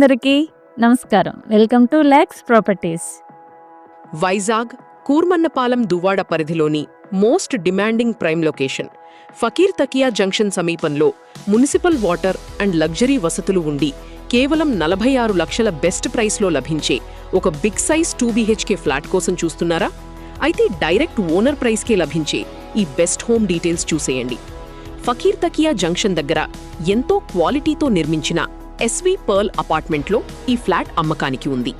అందరికీ నమస్కారం. Welcome to Laxs properties. Vizag Kurmannapalem Duvvada పరిధిలోని most demanding prime location Fakir Takiya junction సమీపంలో మున్సిపల్ వాటర్ అండ్ లగ్జరీ వసతులు ఉండి కేవలం 46 లక్షల బెస్ట్ ప్రైస్లో లభించే ఒక బిగ్ సైజ్ 2BHK ఫ్లాట్ కోసం చూస్తున్నారా? అయితే డైరెక్ట్ ఓనర్ ప్రైస్కే లభించే ఈ బెస్ట్ హోమ్ డీటెయిల్స్ చూసేయండి. ఫకీర్ తకియా జంక్షన్ దగ్గర ఎంతో క్వాలిటీతో నిర్మించిన ఎస్వి పర్ల్ అపార్ట్మెంట్లో ఈ ఫ్లాట్ అమ్మకానికి ఉంది.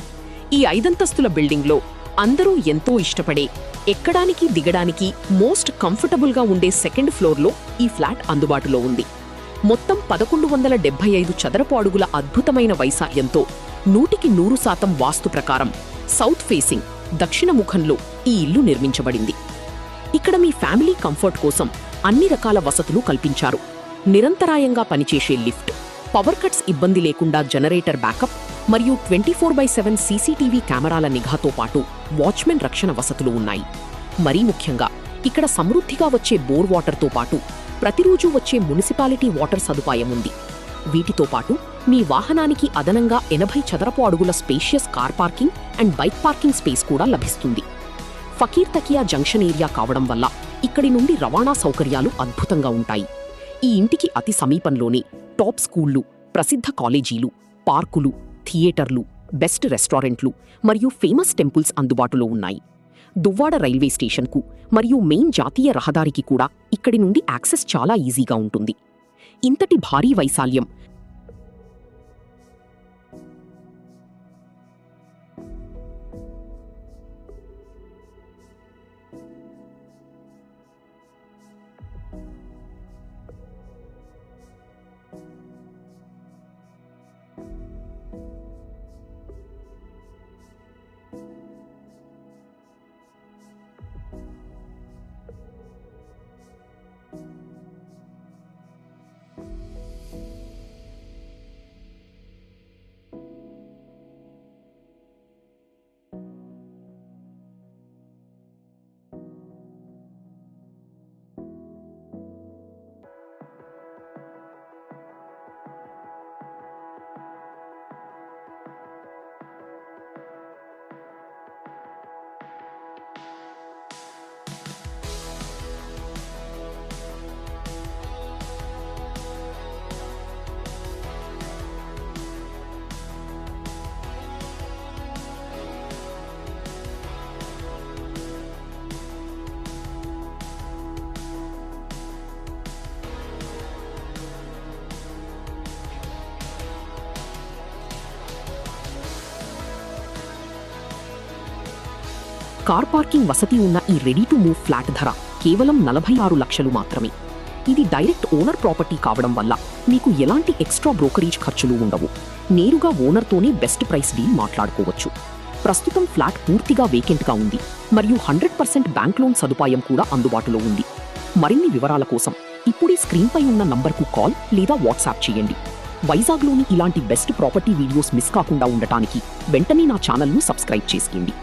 ఈ 5 అంతస్తుల బిల్డింగ్లో అందరూ ఎంతో ఇష్టపడే, ఎక్కడానికి దిగడానికి మోస్ట్ కంఫర్టబుల్గా ఉండే సెకండ్ ఫ్లోర్లో ఈ ఫ్లాట్ అందుబాటులో ఉంది. మొత్తం 1175 చదరపు అడుగుల అద్భుతమైన వైశాల్యంతో 100% వాస్తు ప్రకారం సౌత్ ఫేసింగ్ దక్షిణ ముఖంలో ఈ ఇల్లు నిర్మించబడింది. ఇక్కడ మీ ఫ్యామిలీ కంఫర్ట్ కోసం అన్ని రకాల వసతులు కల్పించారు. నిరంతరాయంగా పనిచేసే లిఫ్ట్, పవర్ కట్స్ ఇబ్బంది లేకుండా జనరేటర్ బ్యాకప్ మరియు 24/7 సీసీటీవీ కెమెరాల నిఘాతో పాటు వాచ్మెన్ రక్షణ వసతులు ఉన్నాయి. మరీ ముఖ్యంగా ఇక్కడ సమృద్ధిగా వచ్చే బోర్ వాటర్తో పాటు ప్రతిరోజు వచ్చే మున్సిపాలిటీ వాటర్ సదుపాయం ఉంది. వీటితో పాటు మీ వాహనానికి అదనంగా 80 చదరపు అడుగుల spacious car parking and bike parking space కూడా లభిస్తుంది. ఫకీర్ తకియా జంక్షన్ ఏరియా కావడం వల్ల ఇక్కడి నుండి రవాణా సౌకర్యాలు అద్భుతంగా ఉంటాయి. ఈ ఇంటికి అతి సమీపంలోనే టాప్ స్కూళ్లు, ప్రసిద్ధ కాలేజీలు, పార్కులు, థియేటర్లు, బెస్ట్ రెస్టారెంట్లు మరియు ఫేమస్ టెంపుల్స్ అందుబాటులో ఉన్నాయి. దువ్వాడ రైల్వే స్టేషన్కు మరియు మెయిన్ జాతీయ రహదారికి కూడా ఇక్కడి నుండి యాక్సెస్ చాలా ఈజీగా ఉంటుంది. ఇంతటి భారీ వైశాల్యం కార్ పార్కింగ్ వసతి ఉన్న ఈ రెడీ టు మూవ్ ఫ్లాట్ ధర కేవలం 46 లక్షలు మాత్రమే. ఇది డైరెక్ట్ ఓనర్ ప్రాపర్టీ కావడం వల్ల మీకు ఎలాంటి ఎక్స్ట్రా బ్రోకరేజ్ ఖర్చులు ఉండవు. నేరుగా ఓనర్తోనే బెస్ట్ ప్రైస్ డీల్ మాట్లాడుకోవచ్చు. ప్రస్తుతం ఫ్లాట్ పూర్తిగా వేకెంట్గా ఉంది మరియు 100% బ్యాంక్ లోన్ సదుపాయం కూడా అందుబాటులో ఉంది. మరిన్ని వివరాల కోసం ఇప్పుడే స్క్రీన్పై ఉన్న నంబర్కు కాల్ లేదా వాట్సాప్ చేయండి. వైజాగ్లోని ఇలాంటి బెస్ట్ ప్రాపర్టీ వీడియోస్ మిస్ కాకుండా ఉండటానికి వెంటనే నా ఛానల్ను సబ్స్క్రైబ్ చేసుకోండి.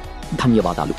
ధన్యవాదాలు.